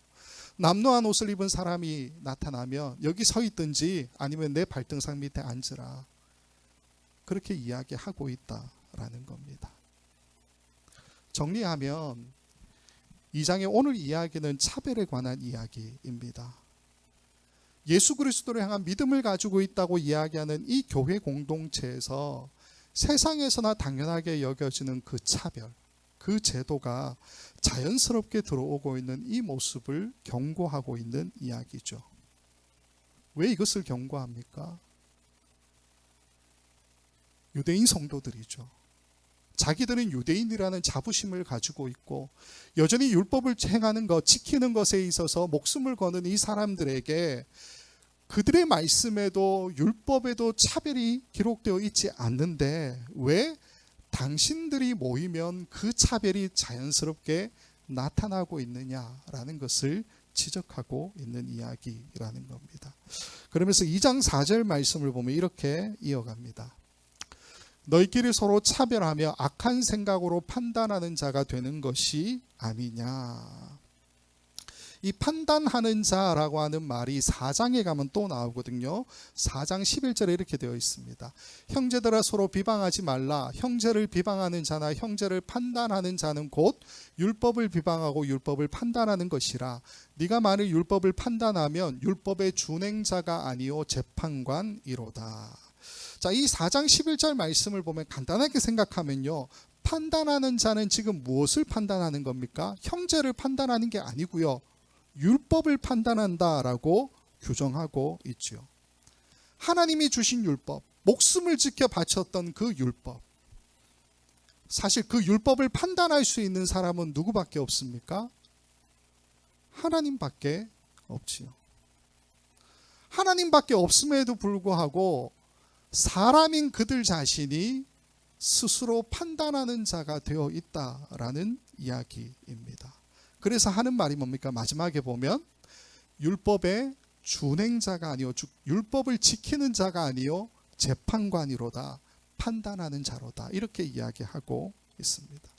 남노한 옷을 입은 사람이 나타나면 여기 서 있든지 아니면 내 발등상 밑에 앉으라, 그렇게 이야기하고 있다라는 겁니다. 정리하면 2장의 오늘 이야기는 차별에 관한 이야기입니다. 예수 그리스도를 향한 믿음을 가지고 있다고 이야기하는 이 교회 공동체에서 세상에서나 당연하게 여겨지는 그 차별, 그 제도가 자연스럽게 들어오고 있는 이 모습을 경고하고 있는 이야기죠. 왜 이것을 경고합니까? 유대인 성도들이죠. 자기들은 유대인이라는 자부심을 가지고 있고 여전히 율법을 행하는 것, 지키는 것에 있어서 목숨을 거는 이 사람들에게 그들의 말씀에도 율법에도 차별이 기록되어 있지 않는데 왜 당신들이 모이면 그 차별이 자연스럽게 나타나고 있느냐라는 것을 지적하고 있는 이야기라는 겁니다. 그러면서 2장 4절 말씀을 보면 이렇게 이어갑니다. 너희끼리 서로 차별하며 악한 생각으로 판단하는 자가 되는 것이 아니냐. 이 판단하는 자라고 하는 말이 4장에 가면 또 나오거든요. 4장 11절에 이렇게 되어 있습니다. 형제들아 서로 비방하지 말라. 형제를 비방하는 자나 형제를 판단하는 자는 곧 율법을 비방하고 율법을 판단하는 것이라. 네가 만일 율법을 판단하면 율법의 준행자가 아니요 재판관이로다. 자, 이 4장 11절 말씀을 보면 간단하게 생각하면요, 판단하는 자는 지금 무엇을 판단하는 겁니까? 형제를 판단하는 게 아니고요, 율법을 판단한다라고 규정하고 있죠. 하나님이 주신 율법, 목숨을 지켜 바쳤던 그 율법, 사실 그 율법을 판단할 수 있는 사람은 누구밖에 없습니까? 하나님밖에 없지요. 하나님밖에 없음에도 불구하고 사람인 그들 자신이 스스로 판단하는 자가 되어 있다라는 이야기입니다. 그래서 하는 말이 뭡니까? 마지막에 보면 율법의 준행자가 아니요 율법을 지키는 자가 아니요 재판관이로다, 판단하는 자로다, 이렇게 이야기하고 있습니다.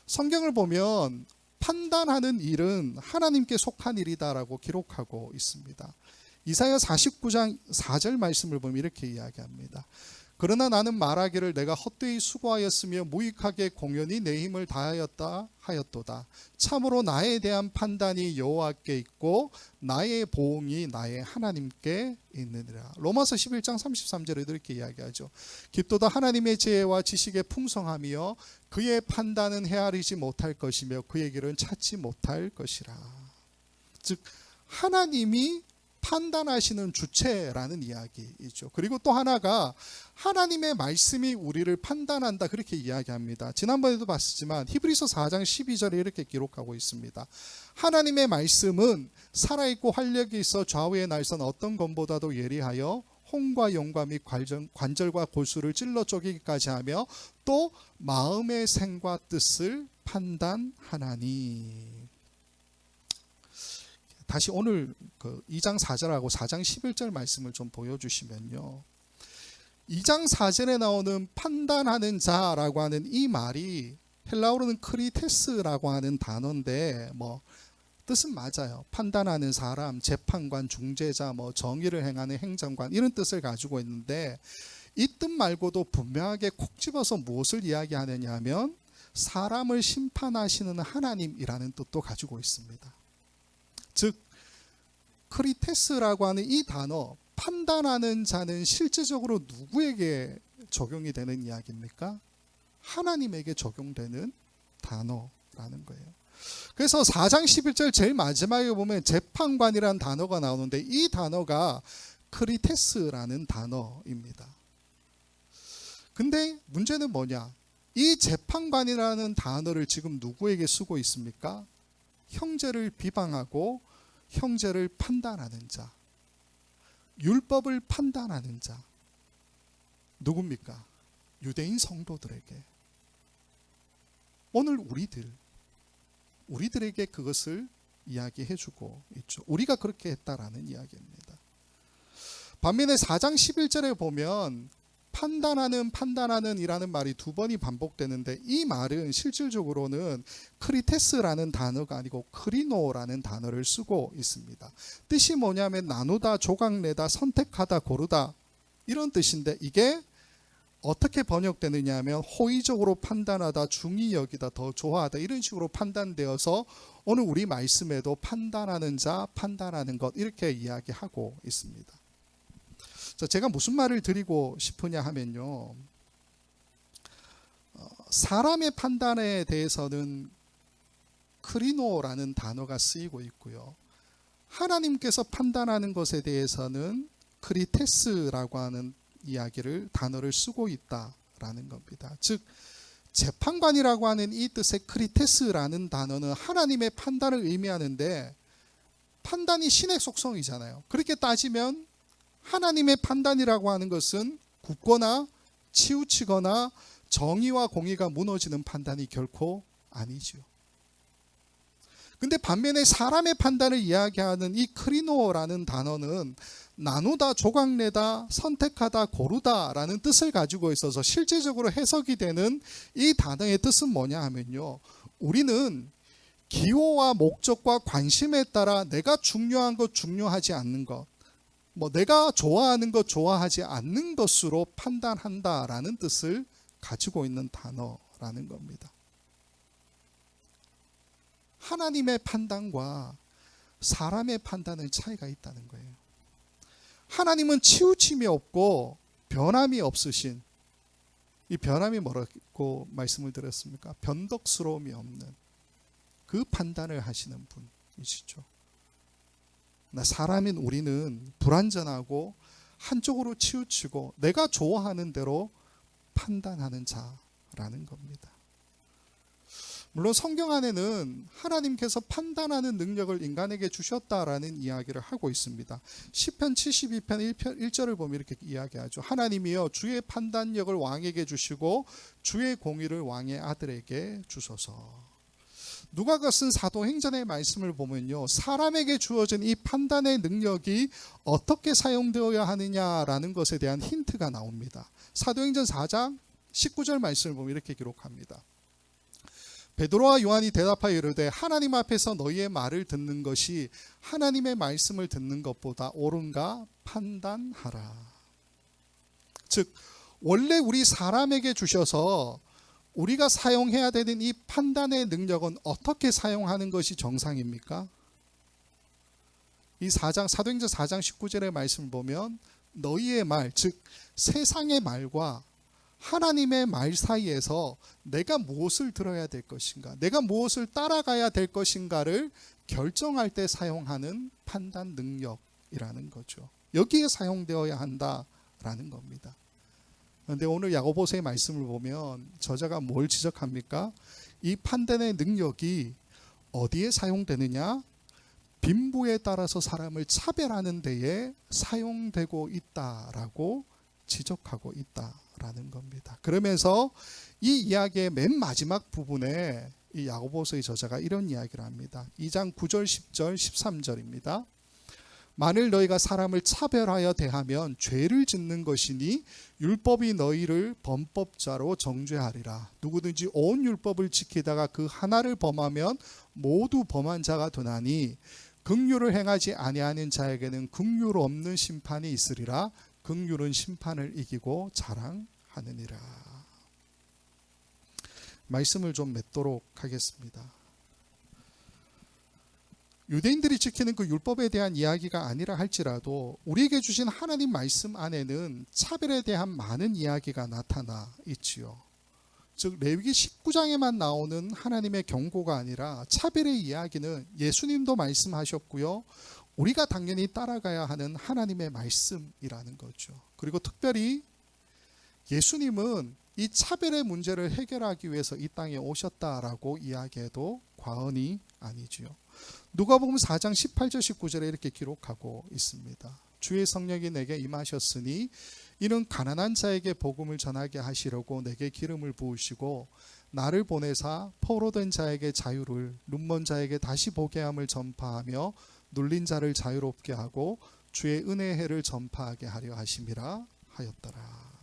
성경을 보면 판단하는 일은 하나님께 속한 일이다라고 기록하고 있습니다. 이사야 49장 4절 말씀을 보면 이렇게 이야기합니다. 그러나 나는 말하기를 내가 헛되이 수고하였으며 무익하게 공연히 내 힘을 다하였다 하였도다. 참으로 나에 대한 판단이 여호와께 있고 나의 보응이 나의 하나님께 있느니라. 로마서 11장 33절에도 이렇게 이야기하죠. 깊도다 하나님의 지혜와 지식의 풍성함이여 그의 판단은 헤아리지 못할 것이며 그의 길은 찾지 못할 것이라. 즉 하나님이 판단하시는 주체라는 이야기이죠. 그리고 또 하나가 하나님의 말씀이 우리를 판단한다, 그렇게 이야기합니다. 지난번에도 봤지만 히브리서 4장 12절에 이렇게 기록하고 있습니다. 하나님의 말씀은 살아있고 활력이 있어 좌우의 날선 어떤 검보다도 예리하여 홍과 용과 및 관절과 골수를 찔러 쪼개기까지 하며 또 마음의 생과 뜻을 판단하나니. 다시 오늘 2장 4절하고 4장 11절 말씀을 좀 보여주시면요. 2장 4절에 나오는 판단하는 자라고 하는 이 말이 헬라어로는 크리테스라고 하는 단어인데 뜻은 맞아요. 판단하는 사람, 재판관, 중재자, 정의를 행하는 행정관, 이런 뜻을 가지고 있는데 이 뜻 말고도 분명하게 콕 집어서 무엇을 이야기하느냐 하면 사람을 심판하시는 하나님이라는 뜻도 가지고 있습니다. 즉 크리테스라고 하는 이 단어, 판단하는 자는 실제적으로 누구에게 적용이 되는 이야기입니까? 하나님에게 적용되는 단어라는 거예요. 그래서 4장 11절 제일 마지막에 보면 재판관이라는 단어가 나오는데 이 단어가 크리테스라는 단어입니다. 근데 문제는 뭐냐? 이 재판관이라는 단어를 지금 누구에게 쓰고 있습니까? 형제를 비방하고 형제를 판단하는 자, 율법을 판단하는 자, 누굽니까? 유대인 성도들에게. 오늘 우리들에게 그것을 이야기해주고 있죠. 우리가 그렇게 했다라는 이야기입니다. 반면에 4장 11절에 보면 판단하는 이라는 말이 두 번이 반복되는데 이 말은 실질적으로는 크리테스라는 단어가 아니고 크리노라는 단어를 쓰고 있습니다. 뜻이 뭐냐면 나누다, 조각내다, 선택하다, 고르다, 이런 뜻인데 이게 어떻게 번역되느냐 하면 호의적으로 판단하다, 중히 여기다, 더 좋아하다, 이런 식으로 판단되어서 오늘 우리 말씀에도 판단하는 자, 판단하는 것, 이렇게 이야기하고 있습니다. 제가 무슨 말을 드리고 싶으냐 하면요, 사람의 판단에 대해서는 크리노라는 단어가 쓰이고 있고요, 하나님께서 판단하는 것에 대해서는 크리테스라고 하는 단어를 쓰고 있다라는 겁니다. 즉 재판관이라고 하는 이 뜻의 크리테스라는 단어는 하나님의 판단을 의미하는데, 판단이 신의 속성이잖아요. 그렇게 따지면 하나님의 판단이라고 하는 것은 굳거나 치우치거나 정의와 공의가 무너지는 판단이 결코 아니죠. 근데 반면에 사람의 판단을 이야기하는 이 크리노라는 단어는 나누다, 조각내다, 선택하다, 고르다라는 뜻을 가지고 있어서 실제적으로 해석이 되는 이 단어의 뜻은 뭐냐 하면요, 우리는 기호와 목적과 관심에 따라 내가 중요한 것, 중요하지 않는 것, 내가 좋아하는 것, 좋아하지 않는 것으로 판단한다라는 뜻을 가지고 있는 단어라는 겁니다. 하나님의 판단과 사람의 판단은 차이가 있다는 거예요. 하나님은 치우침이 없고 변함이 없으신, 이 변함이 뭐라고 말씀을 드렸습니까? 변덕스러움이 없는 그 판단을 하시는 분이시죠. 사람인 우리는 불완전하고 한쪽으로 치우치고 내가 좋아하는 대로 판단하는 자라는 겁니다. 물론 성경 안에는 하나님께서 판단하는 능력을 인간에게 주셨다라는 이야기를 하고 있습니다. 시편 72편 1절을 보면 이렇게 이야기하죠. 하나님이여 주의 판단력을 왕에게 주시고 주의 공의를 왕의 아들에게 주소서. 누가가 쓴 사도행전의 말씀을 보면요, 사람에게 주어진 이 판단의 능력이 어떻게 사용되어야 하느냐라는 것에 대한 힌트가 나옵니다. 사도행전 4장 19절 말씀을 보면 이렇게 기록합니다. 베드로와 요한이 대답하여 이르되 하나님 앞에서 너희의 말을 듣는 것이 하나님의 말씀을 듣는 것보다 옳은가 판단하라. 즉 원래 우리 사람에게 주셔서 우리가 사용해야 되는 이 판단의 능력은 어떻게 사용하는 것이 정상입니까? 이 사도행전 4장 19절의 말씀을 보면 너희의 말, 즉 세상의 말과 하나님의 말 사이에서 내가 무엇을 들어야 될 것인가, 내가 무엇을 따라가야 될 것인가를 결정할 때 사용하는 판단 능력이라는 거죠. 여기에 사용되어야 한다라는 겁니다. 그런데 오늘 야고보서의 말씀을 보면 저자가 뭘 지적합니까? 이 판단의 능력이 어디에 사용되느냐? 빈부에 따라서 사람을 차별하는 데에 사용되고 있다라고 지적하고 있다라는 겁니다. 그러면서 이 이야기의 맨 마지막 부분에 이 야고보서의 저자가 이런 이야기를 합니다. 2장 9절, 10절, 13절입니다. 만일 너희가 사람을 차별하여 대하면 죄를 짓는 것이니 율법이 너희를 범법자로 정죄하리라. 누구든지 온 율법을 지키다가 그 하나를 범하면 모두 범한 자가 되나니 긍휼을 행하지 아니하는 자에게는 긍휼 없는 심판이 있으리라. 긍휼은 심판을 이기고 자랑하느니라. 말씀을 좀 맺도록 하겠습니다. 유대인들이 지키는 그 율법에 대한 이야기가 아니라 할지라도 우리에게 주신 하나님 말씀 안에는 차별에 대한 많은 이야기가 나타나 있지요. 즉 레위기 19장에만 나오는 하나님의 경고가 아니라 차별의 이야기는 예수님도 말씀하셨고요, 우리가 당연히 따라가야 하는 하나님의 말씀이라는 거죠. 그리고 특별히 예수님은 이 차별의 문제를 해결하기 위해서 이 땅에 오셨다라고 이야기해도 과언이 아니지요. 누가복음 4장 18절 19절에 이렇게 기록하고 있습니다. 주의 성령이 내게 임하셨으니 이는 가난한 자에게 복음을 전하게 하시려고 내게 기름을 부으시고 나를 보내사 포로된 자에게 자유를, 눈먼 자에게 다시 보게 함을 전파하며 눌린 자를 자유롭게 하고 주의 은혜의 해를 전파하게 하려 하심이라 하였더라.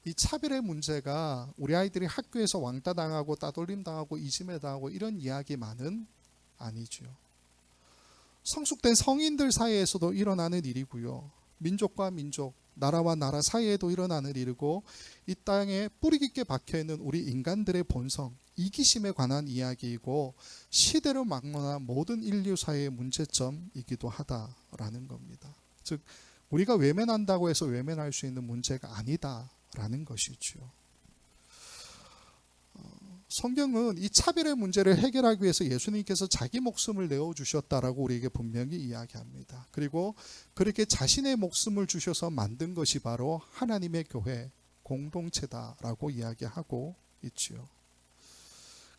이 차별의 문제가 우리 아이들이 학교에서 왕따 당하고 따돌림 당하고 이지매 당하고 이런 이야기만은 아니죠. 성숙된 성인들 사이에서도 일어나는 일이고요, 민족과 민족, 나라와 나라 사이에도 일어나는 일이고, 이 땅에 뿌리 깊게 박혀있는 우리 인간들의 본성, 이기심에 관한 이야기이고 시대로 막론한 모든 인류 사회의 문제점이기도 하다라는 겁니다. 즉 우리가 외면한다고 해서 외면할 수 있는 문제가 아니다라는 것이죠. 성경은 이 차별의 문제를 해결하기 위해서 예수님께서 자기 목숨을 내어주셨다라고 우리에게 분명히 이야기합니다. 그리고 그렇게 자신의 목숨을 주셔서 만든 것이 바로 하나님의 교회 공동체다라고 이야기하고 있지요.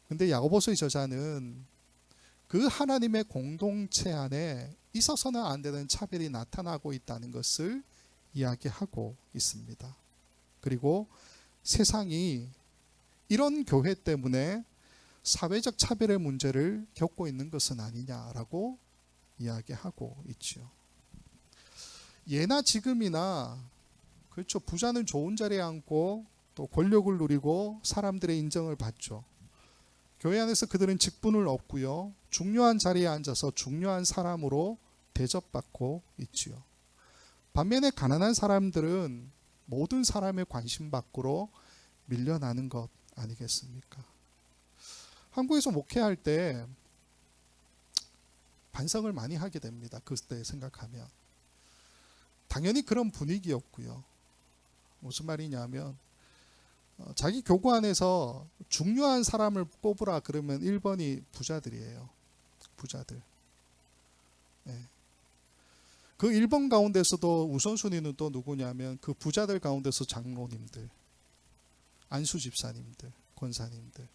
근데 야고보서의 저자는 그 하나님의 공동체 안에 있어서는 안 되는 차별이 나타나고 있다는 것을 이야기하고 있습니다. 그리고 세상이 이런 교회 때문에 사회적 차별의 문제를 겪고 있는 것은 아니냐라고 이야기하고 있죠. 예나 지금이나 그렇죠. 부자는 좋은 자리에 앉고 또 권력을 누리고 사람들의 인정을 받죠. 교회 안에서 그들은 직분을 얻고요, 중요한 자리에 앉아서 중요한 사람으로 대접받고 있지요. 반면에 가난한 사람들은 모든 사람의 관심 밖으로 밀려나는 것 아니겠습니까? 한국에서 목회할 때 반성을 많이 하게 됩니다. 그때 생각하면. 당연히 그런 분위기였고요. 무슨 말이냐면 자기 교구 안에서 중요한 사람을 뽑으라 그러면 1번이 부자들이에요. 부자들. 네. 그 1번 가운데서도 우선순위는 또 누구냐면 그 부자들 가운데서 장로님들, 안수 집사님들, 권사님들.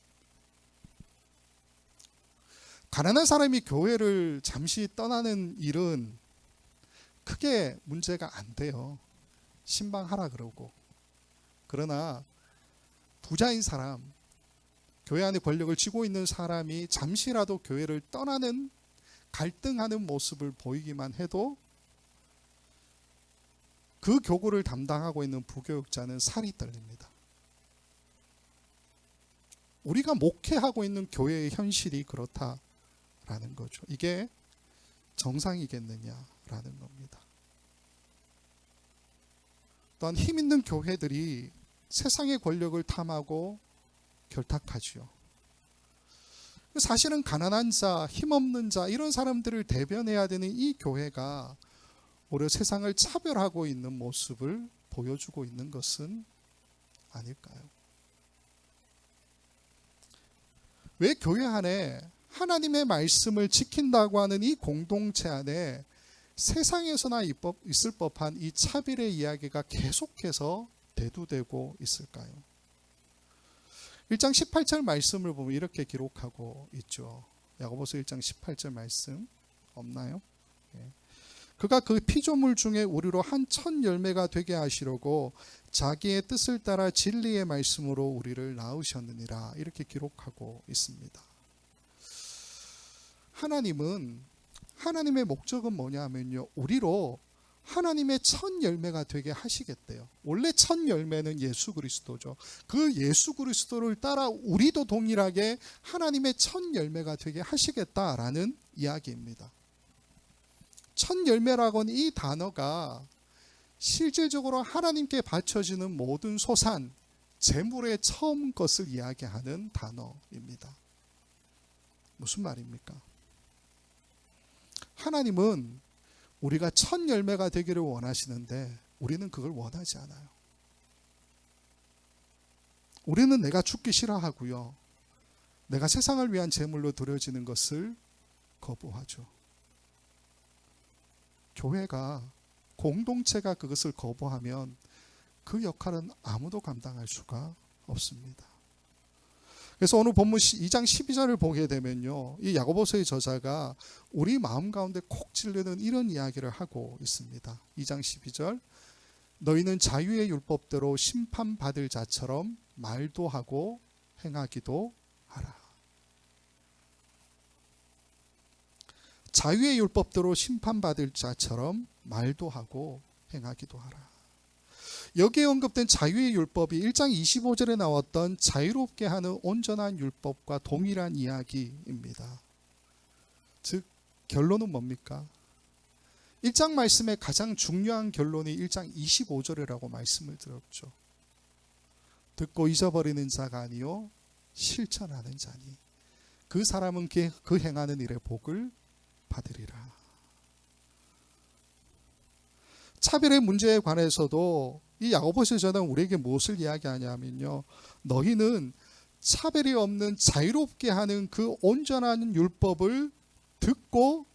가난한 사람이 교회를 잠시 떠나는 일은 크게 문제가 안 돼요. 신방하라 그러고. 그러나 부자인 사람, 교회 안에 권력을 쥐고 있는 사람이 잠시라도 교회를 떠나는 갈등하는 모습을 보이기만 해도 그 교구를 담당하고 있는 부교육자는 살이 떨립니다. 우리가 목회하고 있는 교회의 현실이 그렇다라는 거죠. 이게 정상이겠느냐라는 겁니다. 또한 힘 있는 교회들이 세상의 권력을 탐하고 결탁하지요. 사실은 가난한 자, 힘없는 자 이런 사람들을 대변해야 되는 이 교회가 오히려 세상을 차별하고 있는 모습을 보여주고 있는 것은 아닐까요? 왜 교회 안에 하나님의 말씀을 지킨다고 하는 이 공동체 안에 세상에서나 있을 법한 이 차별의 이야기가 계속해서 대두되고 있을까요? 1장 18절 말씀을 보면 이렇게 기록하고 있죠. 야고보서 1장 18절 말씀 없나요? 그가 그 피조물 중에 우리로 한 천 열매가 되게 하시려고 자기의 뜻을 따라 진리의 말씀으로 우리를 낳으셨느니라 이렇게 기록하고 있습니다. 하나님의 목적은 뭐냐면요, 우리로 하나님의 첫 열매가 되게 하시겠대요. 원래 첫 열매는 예수 그리스도죠. 그 예수 그리스도를 따라 우리도 동일하게 하나님의 첫 열매가 되게 하시겠다라는 이야기입니다. 첫 열매라고 하는 이 단어가 실질적으로 하나님께 바쳐지는 모든 소산, 재물의 처음 것을 이야기하는 단어입니다. 무슨 말입니까? 하나님은 우리가 첫 열매가 되기를 원하시는데 우리는 그걸 원하지 않아요. 우리는 내가 죽기 싫어하고요, 내가 세상을 위한 제물로 드려지는 것을 거부하죠. 교회가, 공동체가 그것을 거부하면 그 역할은 아무도 감당할 수가 없습니다. 그래서 오늘 본문 2장 12절을 보게 되면요, 이 야고보서의 저자가 우리 마음 가운데 콕 찔르는 이런 이야기를 하고 있습니다. 2장 12절, 너희는 자유의 율법대로 심판받을 자처럼 말도 하고 행하기도 하라. 자유의 율법대로 심판받을 자처럼 말도 하고 행하기도 하라. 여기에 언급된 자유의 율법이 1장 25절에 나왔던 자유롭게 하는 온전한 율법과 동일한 이야기입니다. 즉 결론은 뭡니까? 1장 말씀의 가장 중요한 결론이 1장 25절이라고 말씀을 드렸죠. 듣고 잊어버리는 자가 아니요 실천하는 자니 그 사람은 그 행하는 일의 복을 받으리라. 차별의 문제에 관해서도 이 야고보서 저자는 우리에게 무엇을 이야기하냐면요, 너희는 차별이 없는 자유롭게 하는 그 온전한 율법을 듣고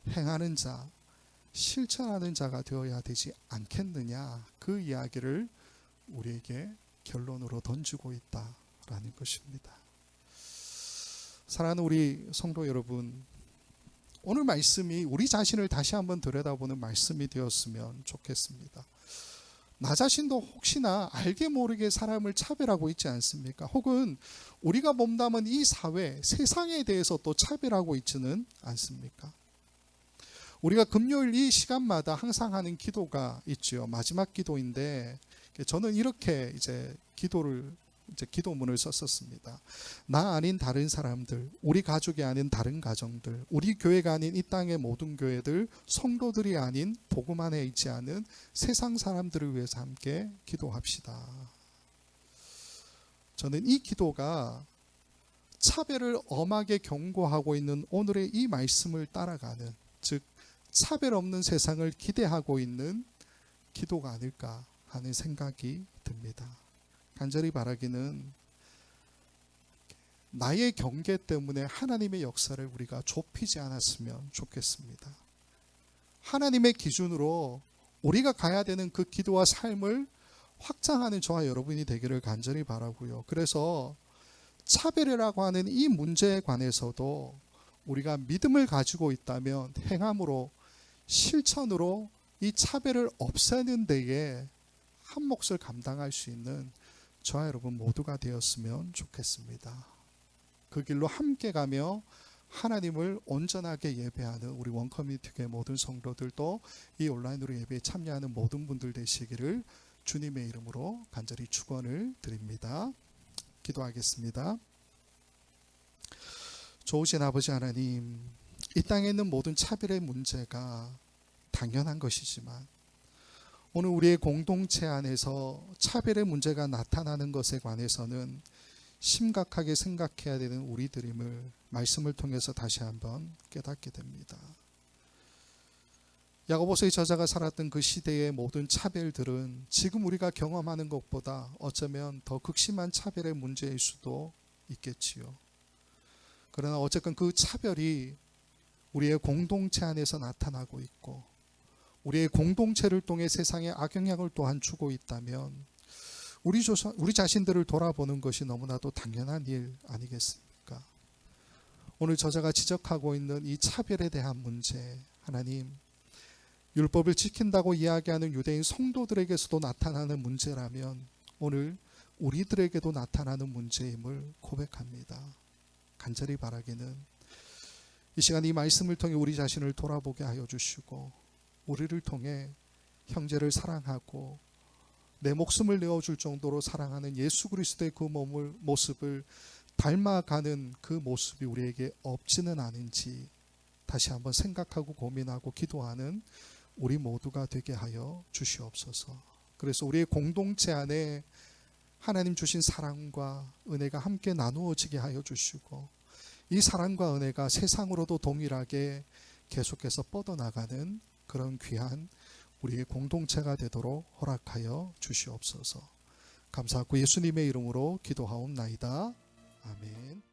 행하는 자, 실천하는 자가 되어야 되지 않겠느냐, 그 이야기를 우리에게 결론으로 던지고 있다라는 것입니다. 사랑하는 우리 성도 여러분, 오늘 말씀이 우리 자신을 다시 한번 들여다보는 말씀이 되었으면 좋겠습니다. 나 자신도 혹시나 알게 모르게 사람을 차별하고 있지 않습니까? 혹은 우리가 몸담은 이 사회, 세상에 대해서 또 차별하고 있지는 않습니까? 우리가 금요일 이 시간마다 항상 하는 기도가 있죠. 마지막 기도인데 저는 이렇게 기도문을 썼었습니다. 나 아닌 다른 사람들, 우리 가족이 아닌 다른 가정들, 우리 교회가 아닌 이 땅의 모든 교회들, 성도들이 아닌 복음 안에 있지 않은 세상 사람들을 위해서 함께 기도합시다. 저는 이 기도가 차별을 엄하게 경고하고 있는 오늘의 이 말씀을 따라가는, 즉 차별 없는 세상을 기대하고 있는 기도가 아닐까 하는 생각이 듭니다. 간절히 바라기는 나의 경계 때문에 하나님의 역사를 우리가 좁히지 않았으면 좋겠습니다. 하나님의 기준으로 우리가 가야 되는 그 기도와 삶을 확장하는 저와 여러분이 되기를 간절히 바라고요. 그래서 차별이라고 하는 이 문제에 관해서도 우리가 믿음을 가지고 있다면 행함으로 실천으로 이 차별을 없애는 데에 한 몫을 감당할 수 있는 저와 여러분 모두가 되었으면 좋겠습니다. 그 길로 함께 가며 하나님을 온전하게 예배하는 우리 원커뮤니티의 모든 성도들도 이 온라인으로 예배에 참여하는 모든 분들 되시기를 주님의 이름으로 간절히 축원을 드립니다. 기도하겠습니다. 좋으신 아버지 하나님, 이 땅에 있는 모든 차별의 문제가 당연한 것이지만 오늘 우리의 공동체 안에서 차별의 문제가 나타나는 것에 관해서는 심각하게 생각해야 되는 우리들임을 말씀을 통해서 다시 한번 깨닫게 됩니다. 야고보서의 저자가 살았던 그 시대의 모든 차별들은 지금 우리가 경험하는 것보다 어쩌면 더 극심한 차별의 문제일 수도 있겠지요. 그러나 어쨌건 그 차별이 우리의 공동체 안에서 나타나고 있고 우리의 공동체를 통해 세상에 악영향을 또한 주고 있다면 우리 자신들을 돌아보는 것이 너무나도 당연한 일 아니겠습니까? 오늘 저자가 지적하고 있는 이 차별에 대한 문제, 하나님, 율법을 지킨다고 이야기하는 유대인 성도들에게서도 나타나는 문제라면 오늘 우리들에게도 나타나는 문제임을 고백합니다. 간절히 바라기는 이 시간 이 말씀을 통해 우리 자신을 돌아보게 하여 주시고 우리를 통해 형제를 사랑하고 내 목숨을 내어줄 정도로 사랑하는 예수 그리스도의 그 모습을 닮아가는 그 모습이 우리에게 없지는 않은지 다시 한번 생각하고 고민하고 기도하는 우리 모두가 되게 하여 주시옵소서. 그래서 우리의 공동체 안에 하나님 주신 사랑과 은혜가 함께 나누어지게 하여 주시고 이 사랑과 은혜가 세상으로도 동일하게 계속해서 뻗어나가는 그런 귀한 우리의 공동체가 되도록 허락하여 주시옵소서. 감사하고 예수님의 이름으로 기도하옵나이다. 아멘.